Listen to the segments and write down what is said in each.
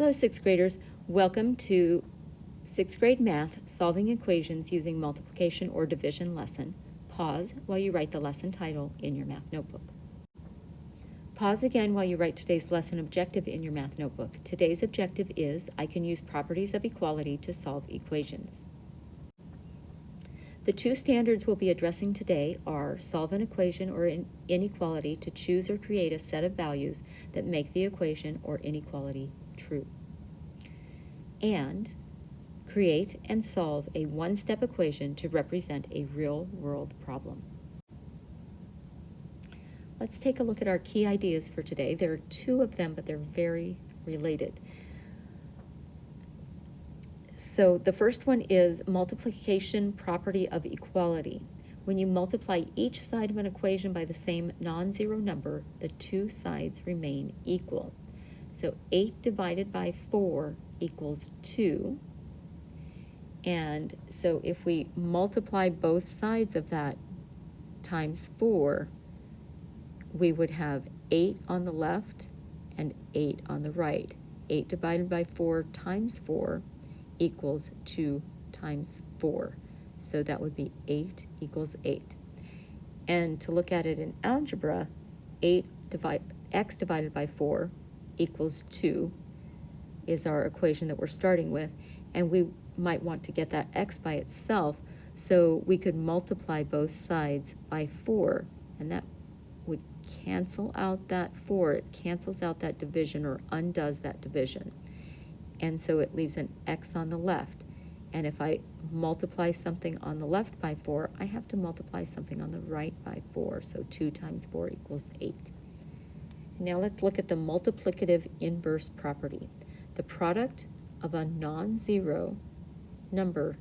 Hello, sixth graders. Welcome to sixth grade math, solving equations using multiplication or division lesson. Pause while you write the lesson title in your math notebook. Pause again while you write today's lesson objective in your math notebook. Today's objective is, I can use properties of equality to solve equations. The two standards we'll be addressing today are solve an equation or an inequality to choose or create a set of values that make the equation or inequality true, and create and solve a one-step equation to represent a real-world problem. Let's take a look at our key ideas for today. There are two of them, but they're very related. So the first one is multiplication property of equality. When you multiply each side of an equation by the same non-zero number, the two sides remain equal. So 8 divided by 4 equals 2. And so if we multiply both sides of that times 4, we would have 8 on the left and 8 on the right. 8 divided by 4 times 4 equals 2 times 4. So that would be 8 equals 8. And to look at it in algebra, x divided by 4 equals 2 is our equation that we're starting with. And we might want to get that x by itself, so we could multiply both sides by 4, and that would cancel out that 4. It cancels out that division or undoes that division. And so it leaves an x on the left. And if I multiply something on the left by 4, I have to multiply something on the right by 4. So 2 times 4 equals 8. Now let's look at the multiplicative inverse property. The product of a non-zero number,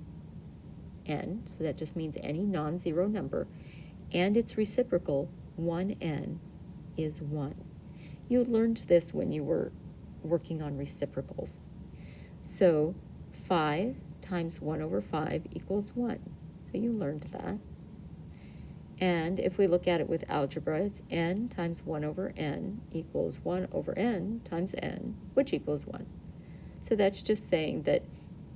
n, so that just means any non-zero number, and its reciprocal, 1n, is 1. You learned this when you were working on reciprocals. So 5 times 1 over 5 equals 1. So you learned that. And if we look at it with algebra, it's n times 1 over n equals 1 over n times n, which equals 1. So that's just saying that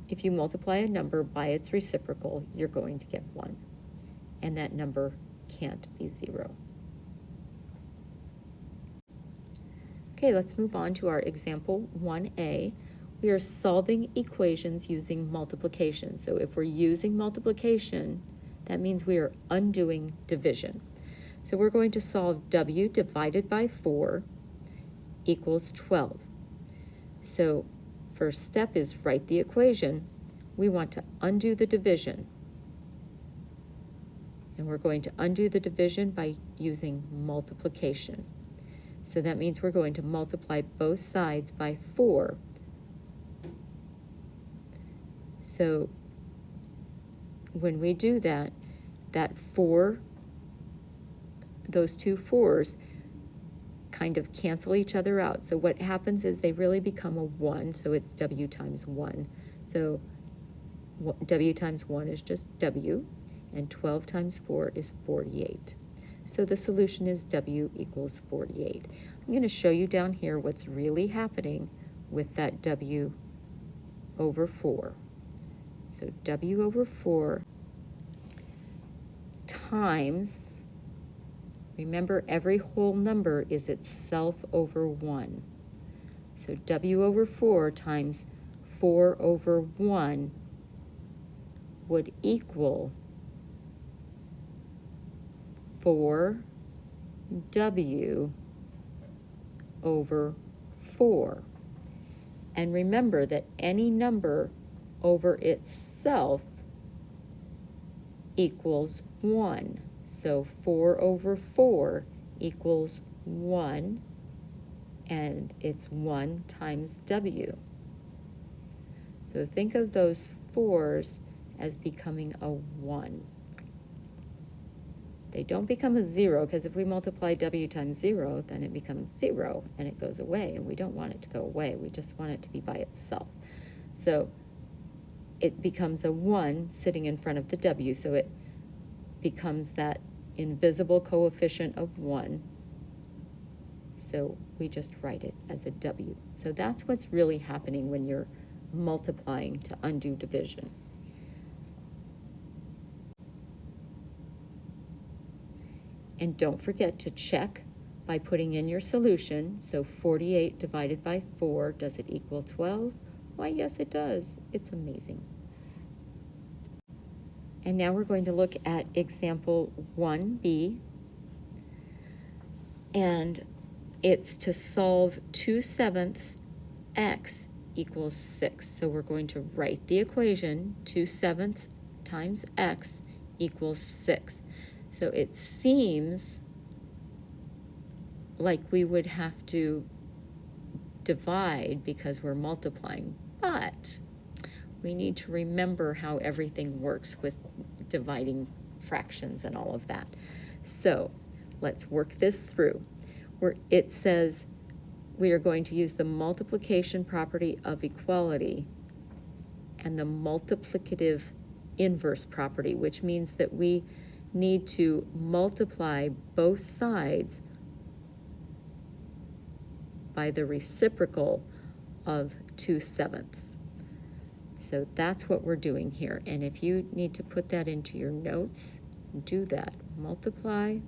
if you multiply a number by its reciprocal, you're going to get 1. And that number can't be 0. Okay, let's move on to our example 1a. We are solving equations using multiplication. So if we're using multiplication, that means we are undoing division. So we're going to solve w divided by 4 equals 12. So first step is write the equation. We want to undo the division. And we're going to undo the division by using multiplication. So that means we're going to multiply both sides by 4. So when we do that, that 4, those two 4s kind of cancel each other out. So what happens is they really become a 1, so it's w times 1. So w times 1 is just w, and 12 times 4 is 48. So the solution is w equals 48. I'm going to show you down here what's really happening with that w over 4. So w over 4 times, remember every whole number is itself over 1. So w over 4 times 4 over 1 would equal 4w over 4. And remember that any number over itself equals 1. So 4 over 4 equals 1, and it's 1 times w. So think of those 4s as becoming a 1. They don't become a 0, because if we multiply w times 0, then it becomes 0, and it goes away, and we don't want it to go away. We just want it to be by itself. So it becomes a 1 sitting in front of the w, so it becomes that invisible coefficient of 1 So we just write it as a W. So that's what's really happening when you're multiplying to undo division. And don't forget to check by putting in your solution. So 48 divided by 4, does it equal 12? Why, yes, it does. It's amazing. And now we're going to look at example 1b. And it's to solve 2/7 x equals 6. So we're going to write the equation 2/7 times x equals 6. So it seems like we would have to divide because we're multiplying, but we need to remember how everything works with dividing fractions and all of that. So let's work this through. Where it says we are going to use the multiplication property of equality and the multiplicative inverse property, which means that we need to multiply both sides by the reciprocal of 2/7. So that's what we're doing here. And if you need to put that into your notes, do that. Multiply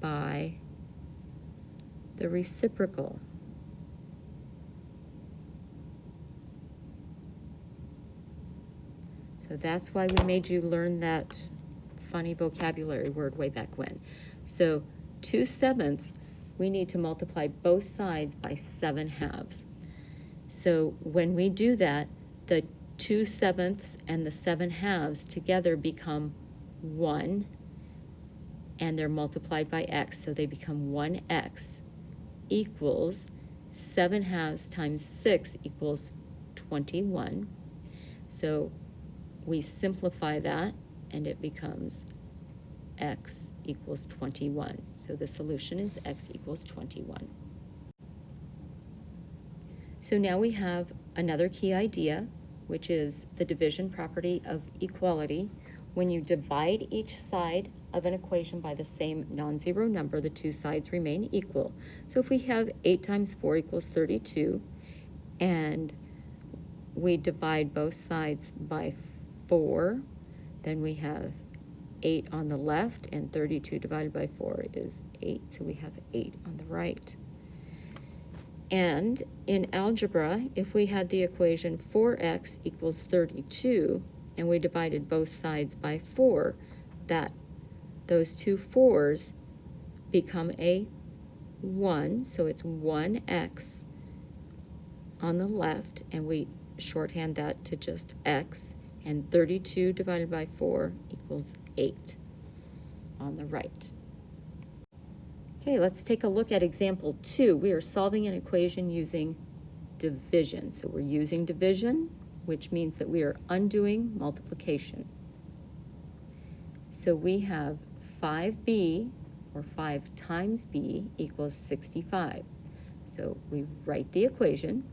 by the reciprocal. So that's why we made you learn that funny vocabulary word way back when. So 2/7, we need to multiply both sides by 7/2. So when we do that, the 2/7 and the 7/2 together become 1, and they're multiplied by x, so they become 1x equals 7/2 times 6 equals 21. So we simplify that, and it becomes x equals 21. So the solution is x equals 21. So now we have another key idea, which is the division property of equality. When you divide each side of an equation by the same non-zero number, the two sides remain equal. So if we have 8 times 4 equals 32, and we divide both sides by 4, then we have 8 on the left, and 32 divided by 4 is 8, so we have 8 on the right. And in algebra, if we had the equation 4x equals 32, and we divided both sides by 4, those two 4s become a 1, so it's 1x on the left, and we shorthand that to just x, and 32 divided by 4 equals 8 on the right. Okay, let's take a look at example 2. We are solving an equation using division. So we're using division, which means that we are undoing multiplication. So we have 5b, or 5 times b, equals 65. So we write the equation,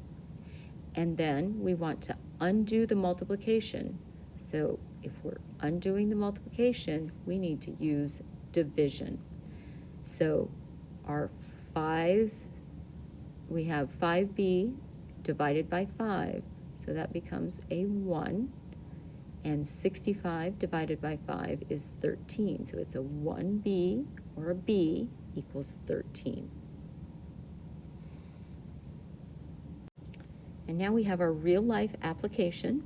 and then we want to undo the multiplication. So if we're undoing the multiplication, we need to use division. So we have 5b divided by 5, so that becomes a 1, and 65 divided by 5 is 13, so it's a 1b, or a b, equals 13. And now we have our real life application,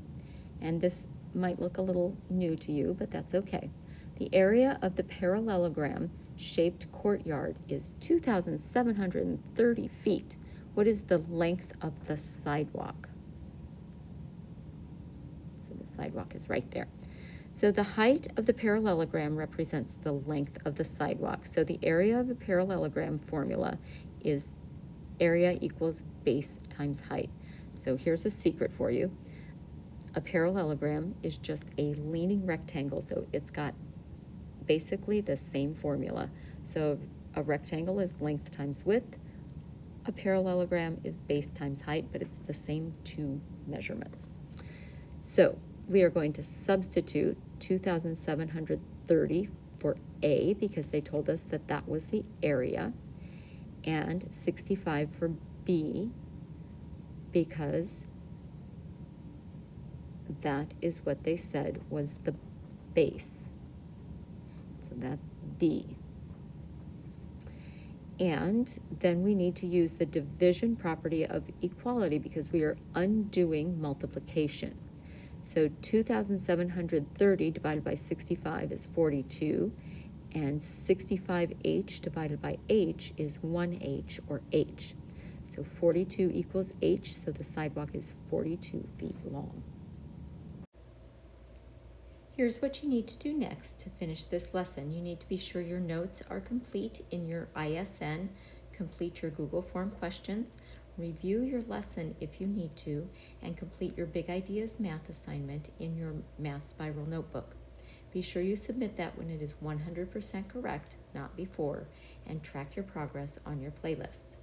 and this might look a little new to you, but that's okay. The area of the parallelogram shaped courtyard is 2,730 feet. What is the length of the sidewalk? So the sidewalk is right there. So the height of the parallelogram represents the length of the sidewalk. So the area of a parallelogram formula is area equals base times height. So here's a secret for you. A parallelogram is just a leaning rectangle, so it's got basically the same formula. So a rectangle is length times width. A parallelogram is base times height, but it's the same two measurements. So we are going to substitute 2,730 for A because they told us that that was the area, and 65 for B because that is what they said was the base. So that's B. And then we need to use the division property of equality because we are undoing multiplication. So 2,730 divided by 65 is 42, and 65h divided by h is 1h, or h. So 42 equals h, so the sidewalk is 42 feet long. Here's what you need to do next to finish this lesson. You need to be sure your notes are complete in your ISN, complete your Google form questions, review your lesson if you need to, and complete your Big Ideas math assignment in your Math Spiral notebook. Be sure you submit that when it is 100% correct, not before, and track your progress on your playlist.